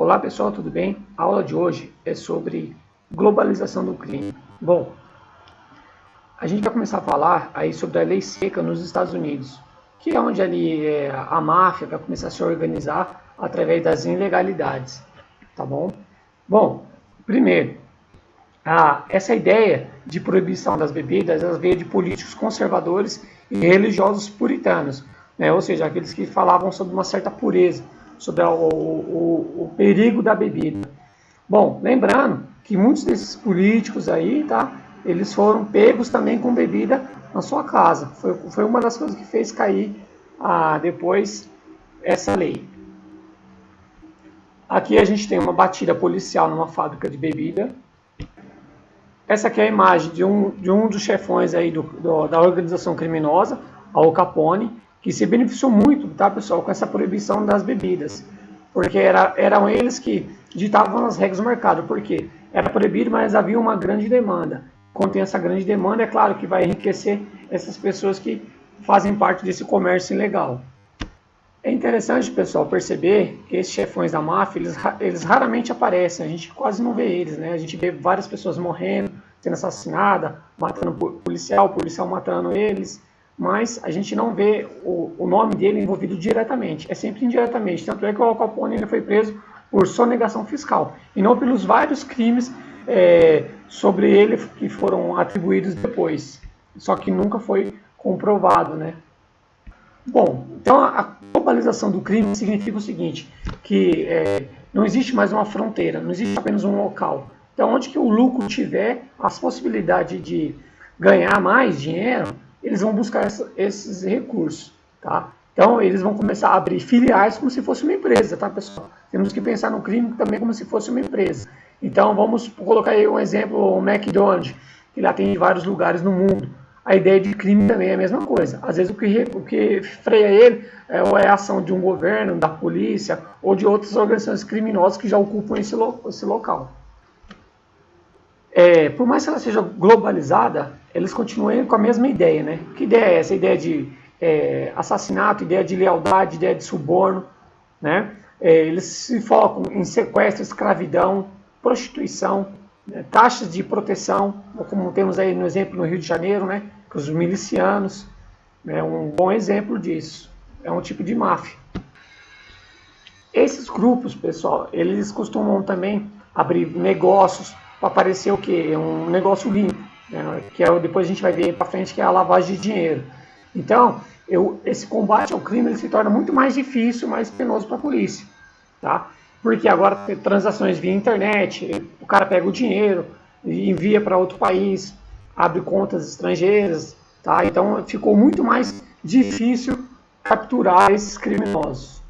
Olá pessoal, tudo bem? A aula de hoje é sobre globalização do crime. Bom, a gente vai começar a falar aí sobre a lei seca nos Estados Unidos, que é onde ali a máfia vai começar a se organizar através das ilegalidades, tá bom? Bom, primeiro, essa ideia de proibição das bebidas, ela veio de políticos conservadores e religiosos puritanos, né? Ou seja, aqueles que falavam sobre uma certa pureza, sobre o perigo da bebida. Bom, lembrando que muitos desses políticos aí, tá, eles foram pegos também com bebida na sua casa. Foi uma das coisas que fez cair depois essa lei. Aqui a gente tem uma batida policial numa fábrica de bebida. Essa aqui é a imagem de um dos chefões aí da organização criminosa, Al Capone, que se beneficiou muito, tá, pessoal, com essa proibição das bebidas, porque eram eles que ditavam as regras do mercado, porque era proibido, mas havia uma grande demanda. Quando tem essa grande demanda, é claro que vai enriquecer essas pessoas que fazem parte desse comércio ilegal. É interessante, pessoal, perceber que esses chefões da máfia, eles raramente aparecem, a gente quase não vê eles, né? A gente vê várias pessoas morrendo, sendo assassinadas, matando o policial matando eles, mas a gente não vê o nome dele envolvido diretamente, é sempre indiretamente. Tanto é que o Al Capone ele foi preso por sonegação fiscal, e não pelos vários crimes sobre ele que foram atribuídos depois, só que nunca foi comprovado, né? Bom, então a globalização do crime significa o seguinte, que não existe mais uma fronteira, não existe apenas um local. Então, onde que o lucro tiver as possibilidades de ganhar mais dinheiro, eles vão buscar esses recursos, tá? Então, eles vão começar a abrir filiais como se fosse uma empresa, tá, pessoal? Temos que pensar no crime também como se fosse uma empresa. Então, vamos colocar aí um exemplo, o McDonald's, que lá tem em vários lugares no mundo. A ideia de crime também é a mesma coisa. Às vezes o que freia ele é a ação de um governo, da polícia ou de outras organizações criminosas que já ocupam esse local. Por mais que ela seja globalizada, eles continuam com a mesma ideia, né? Que ideia é essa? Ideia de assassinato, ideia de lealdade, ideia de suborno, né? Eles se focam em sequestro, escravidão, prostituição, né? Taxas de proteção, como temos aí no exemplo no Rio de Janeiro, né? Com os milicianos, é um bom exemplo disso. É um tipo de máfia. Esses grupos, pessoal, eles costumam também abrir negócios para parecer o quê? Um negócio limpo, né? Que depois a gente vai ver para frente que é a lavagem de dinheiro. Então, esse combate ao crime ele se torna muito mais difícil, mais penoso para a polícia, tá? Porque agora tem transações via internet, o cara pega o dinheiro e envia para outro país, abre contas estrangeiras, tá? Então ficou muito mais difícil capturar esses criminosos.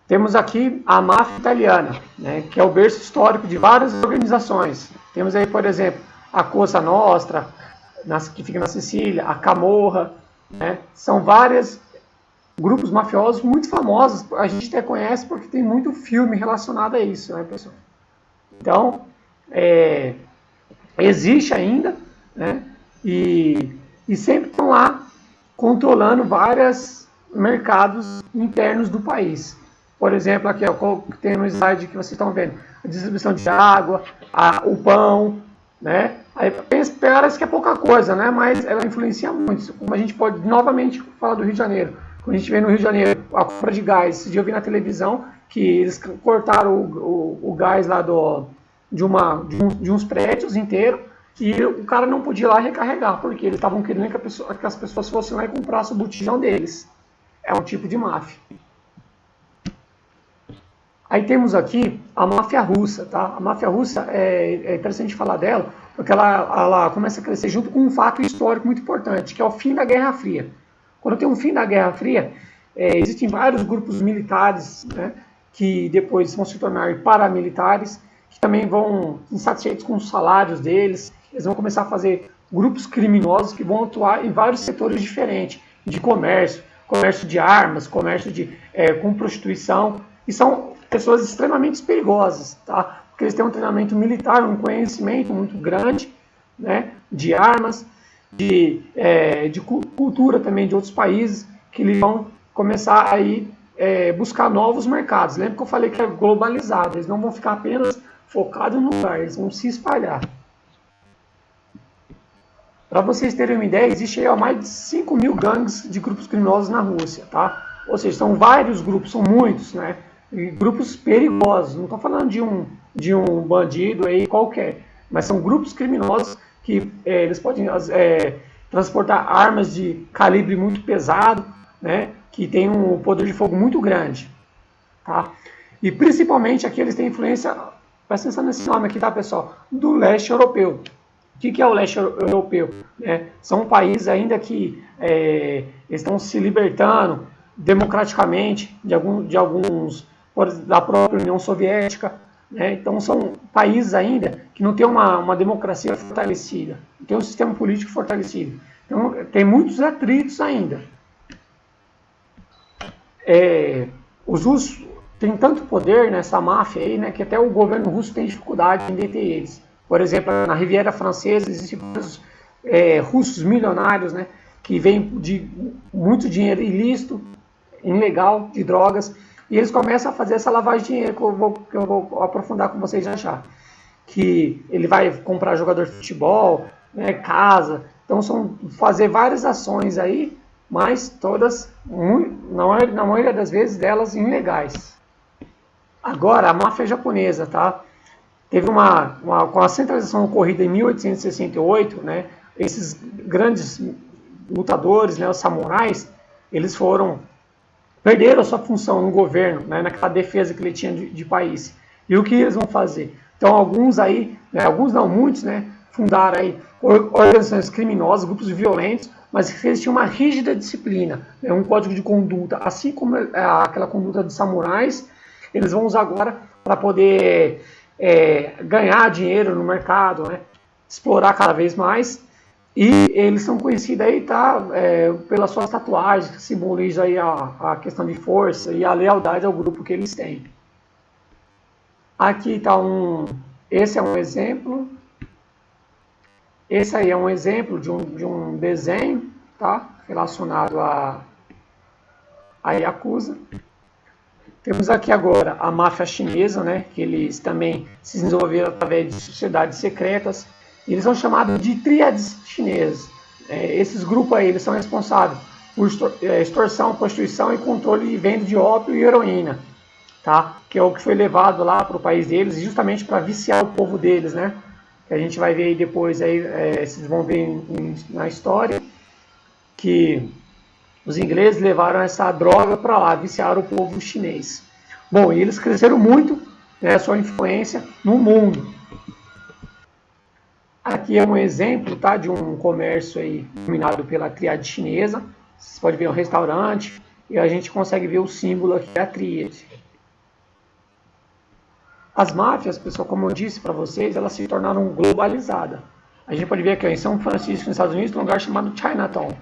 Temos aqui a máfia italiana, né, que é o berço histórico de várias organizações. Temos aí, por exemplo, a Cosa Nostra, que fica na Sicília, a Camorra, né? São vários grupos mafiosos muito famosos, a gente até conhece porque tem muito filme relacionado a isso, né, pessoal? Então, existe ainda, né? E sempre estão lá controlando vários mercados internos do país. Por exemplo, aqui tem no slide que vocês estão vendo, a distribuição de água, o pão, né? Aí parece que é pouca coisa, né? Mas ela influencia muito. Como a gente pode novamente falar do Rio de Janeiro. Quando a gente vê no Rio de Janeiro a compra de gás, esse dia eu vi na televisão que eles cortaram o gás lá de uns prédios inteiros e o cara não podia ir lá recarregar, porque eles estavam querendo que as pessoas fossem lá e comprassem o botijão deles. É um tipo de máfia. Aí temos aqui a máfia russa, tá? A máfia russa é interessante falar dela, porque ela começa a crescer junto com um fato histórico muito importante, que é o fim da Guerra Fria. Quando tem um fim da Guerra Fria, existem vários grupos militares, né, que depois vão se tornar paramilitares, que também vão insatisfeitos com os salários deles, eles vão começar a fazer grupos criminosos que vão atuar em vários setores diferentes, de comércio de armas, comércio com prostituição, e são pessoas extremamente perigosas, tá? Porque eles têm um treinamento militar, um conhecimento muito grande, né, de armas, de cultura também de outros países, que eles vão começar aí buscar novos mercados. Lembra que eu falei que é globalizado, eles não vão ficar apenas focados no lugar, eles vão se espalhar. Para vocês terem uma ideia, existe aí mais de 5 mil gangues de grupos criminosos na Rússia, tá? Ou seja, são vários grupos, são muitos, né? E grupos perigosos, não estou falando de um bandido aí qualquer, mas são grupos criminosos que eles podem transportar armas de calibre muito pesado, né? Que tem um poder de fogo muito grande, tá? E principalmente aqui eles têm influência, presta atenção nesse nome aqui, tá, pessoal? Do leste europeu. O que é o leste europeu? São países ainda que estão se libertando democraticamente de alguns da própria União Soviética, né? Então são países ainda que não têm uma democracia fortalecida, não tem um sistema político fortalecido. Então tem muitos atritos ainda. Os russos têm tanto poder nessa máfia aí, né, que até o governo russo tem dificuldade em deter eles. Por exemplo, na Riviera Francesa existem vários russos milionários, né, que vêm de muito dinheiro ilícito, ilegal, de drogas, e eles começam a fazer essa lavagem de dinheiro que eu vou aprofundar com vocês já já. Que ele vai comprar jogador de futebol, né, casa, então são fazer várias ações aí, mas todas, na maioria das vezes, delas ilegais. Agora, a máfia japonesa, tá? Teve com a centralização ocorrida em 1868, né, esses grandes lutadores, né, os samurais, eles perderam a sua função no governo, né, naquela defesa que ele tinha de país. E o que eles vão fazer? Então alguns aí, né, alguns não, muitos, né, fundaram aí organizações criminosas, grupos violentos, mas que eles tinham uma rígida disciplina, né, um código de conduta, assim como aquela conduta dos samurais, eles vão usar agora para poder ganhar dinheiro no mercado, né, explorar cada vez mais. E eles são conhecidos aí, tá, pelas suas tatuagens, que simbolizam aí a questão de força e a lealdade ao grupo que eles têm. Aqui está esse é um exemplo. Esse aí é um exemplo de um desenho, tá, relacionado a Yakuza. Temos aqui agora a máfia chinesa, né, que eles também se desenvolveram através de sociedades secretas. Eles são chamados de tríades chinesas. Esses grupos aí, eles são responsáveis por extorsão, prostituição e controle de venda de ópio e heroína, tá? Que é o que foi levado lá para o país deles, justamente para viciar o povo deles, né? Que a gente vai ver aí depois, aí, vocês vão ver na história, que os ingleses levaram essa droga para lá, viciaram o povo chinês. Bom, e eles cresceram muito, né, sua influência no mundo. Aqui é um exemplo, tá, de um comércio aí dominado pela tríade chinesa. Você pode ver um restaurante e a gente consegue ver o símbolo aqui da tríade. As máfias, pessoal, como eu disse para vocês, elas se tornaram globalizadas. A gente pode ver aqui ó, em São Francisco, nos Estados Unidos, um lugar chamado Chinatown.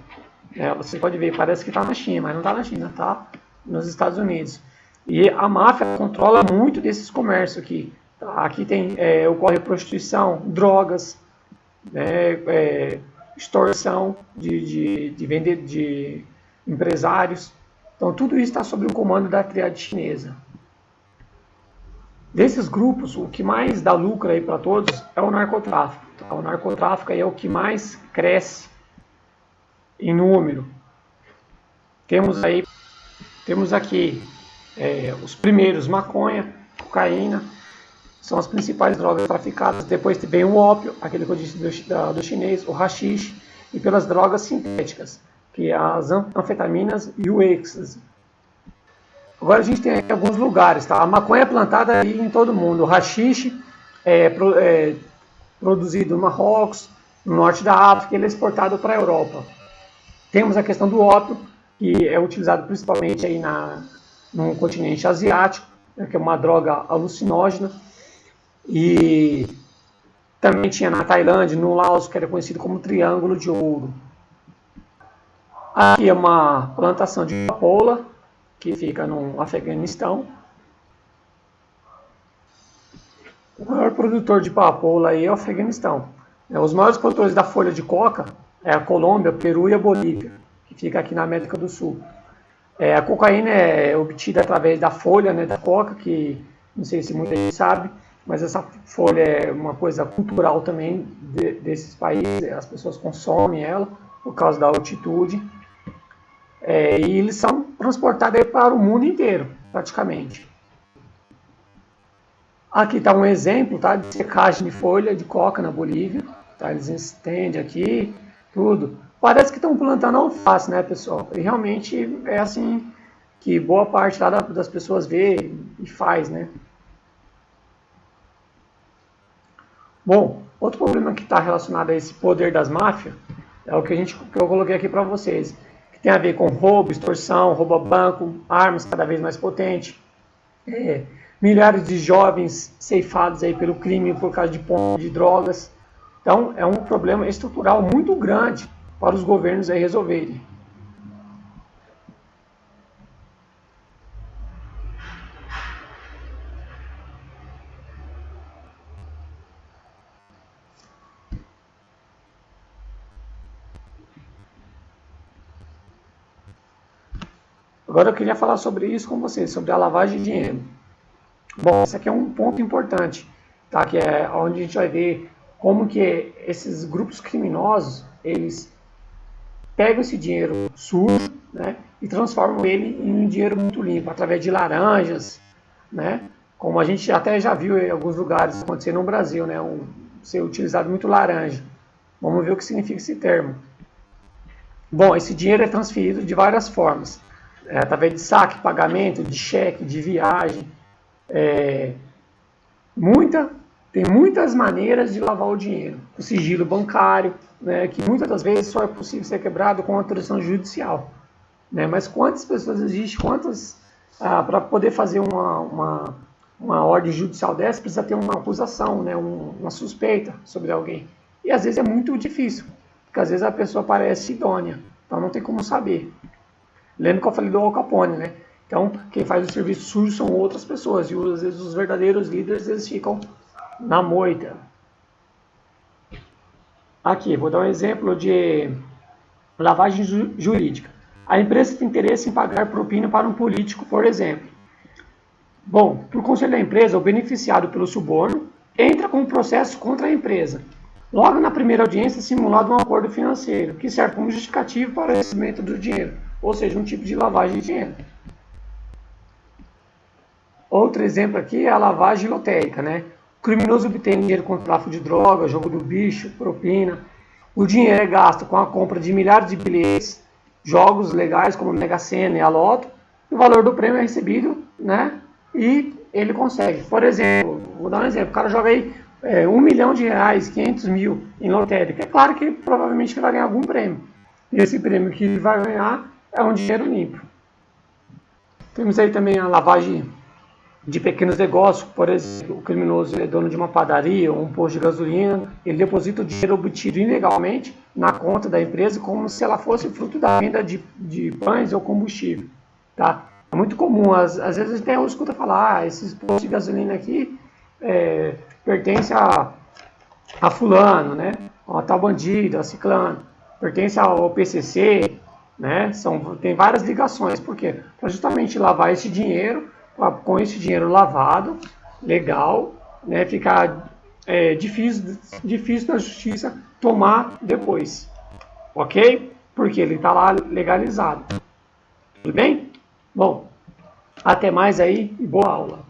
Você pode ver, parece que está na China, mas não está na China, está nos Estados Unidos. E a máfia controla muito desses comércios aqui. Aqui ocorre prostituição, drogas, extorsão de empresários. Então tudo isso está sob o comando da tríade chinesa. Desses grupos, o que mais dá lucro aí para todos é o narcotráfico. O narcotráfico aí é o que mais cresce em número. Temos aqui os primeiros, maconha, cocaína, são as principais drogas traficadas. Depois vem o ópio, aquele que eu disse do chinês, o haxixe, e pelas drogas sintéticas, que é as anfetaminas e o êxtase. Agora a gente tem aqui alguns lugares, tá? A maconha é plantada aí em todo mundo. O haxixe é produzido no Marrocos, no norte da África, ele é exportado para a Europa. Temos a questão do ópio, que é utilizado principalmente aí no continente asiático, que é uma droga alucinógena. E também tinha na Tailândia, no Laos, que era conhecido como Triângulo de Ouro. Aqui é uma plantação de papoula, que fica no Afeganistão. O maior produtor de papoula aí é o Afeganistão. Os maiores produtores da folha de coca é a Colômbia, Peru e a Bolívia, que fica aqui na América do Sul. A cocaína é obtida através da folha, né, da coca, que não sei se muita gente sabe, mas essa folha é uma coisa cultural também desses países, as pessoas consomem ela por causa da altitude, e eles são transportados para o mundo inteiro, praticamente. Aqui está um exemplo, tá, de secagem de folha de coca na Bolívia, tá, eles estendem aqui, tudo. Parece que estão plantando alface, né, pessoal? E realmente é assim que boa parte lá das pessoas vê e faz, né? Bom, outro problema que está relacionado a esse poder das máfias é o que eu coloquei aqui para vocês, que tem a ver com roubo, extorsão, roubo a banco, armas cada vez mais potentes, milhares de jovens ceifados aí pelo crime por causa de ponto de drogas. Então é um problema estrutural muito grande para os governos aí resolverem. Agora eu queria falar sobre isso com vocês, sobre a lavagem de dinheiro. Bom, esse aqui é um ponto importante, tá? Que é onde a gente vai ver como que esses grupos criminosos, eles pegam esse dinheiro sujo, né, e transformam ele em um dinheiro muito limpo, através de laranjas, né, como a gente até já viu em alguns lugares acontecer no Brasil, né, ser utilizado muito laranja. Vamos ver o que significa esse termo. Bom, esse dinheiro é transferido de várias formas, através de saque, pagamento, de cheque, de viagem. Tem muitas maneiras de lavar o dinheiro. O sigilo bancário, né, que muitas das vezes só é possível ser quebrado com autorização judicial. Né? Mas quantas pessoas existem, para poder fazer uma ordem judicial dessa, precisa ter uma acusação, né, uma suspeita sobre alguém. E às vezes é muito difícil, porque às vezes a pessoa parece idônea, então não tem como saber. Lembra que eu falei do Al Capone, né? Então, quem faz o serviço sujo são outras pessoas, e às vezes os verdadeiros líderes, eles ficam na moita. Aqui, vou dar um exemplo de lavagem jurídica. A empresa tem interesse em pagar propina para um político, por exemplo. Bom, por conselho da empresa, o beneficiado pelo suborno entra com um processo contra a empresa. Logo na primeira audiência é simulado um acordo financeiro, que serve como justificativo para o recebimento do dinheiro, ou seja, um tipo de lavagem de dinheiro. Outro exemplo aqui é a lavagem lotérica, né? O criminoso obtém dinheiro com tráfico de drogas, jogo do bicho, propina. O dinheiro é gasto com a compra de milhares de bilhetes, jogos legais como Mega Sena e a Loto. E o valor do prêmio é recebido, né? E ele consegue. Por exemplo, vou dar um exemplo. O cara joga aí R$1 milhão, 500 mil em lotérica. É claro que provavelmente ele vai ganhar algum prêmio. E esse prêmio que ele vai ganhar é um dinheiro limpo. Temos aí também a lavagem de pequenos negócios. Por exemplo, o criminoso é dono de uma padaria ou um posto de gasolina, ele deposita o dinheiro obtido ilegalmente na conta da empresa como se ela fosse fruto da venda de pães ou combustível. Tá? É muito comum, às vezes a gente até escuta falar, esses postos de gasolina aqui pertencem a fulano, né? A tal bandido, a ciclano, pertence ao PCC, né? Tem várias ligações, por quê? Para justamente lavar esse dinheiro, com esse dinheiro lavado, legal, né, ficar difícil da justiça tomar depois, ok? Porque ele está lá legalizado. Tudo bem? Bom, até mais aí e boa aula.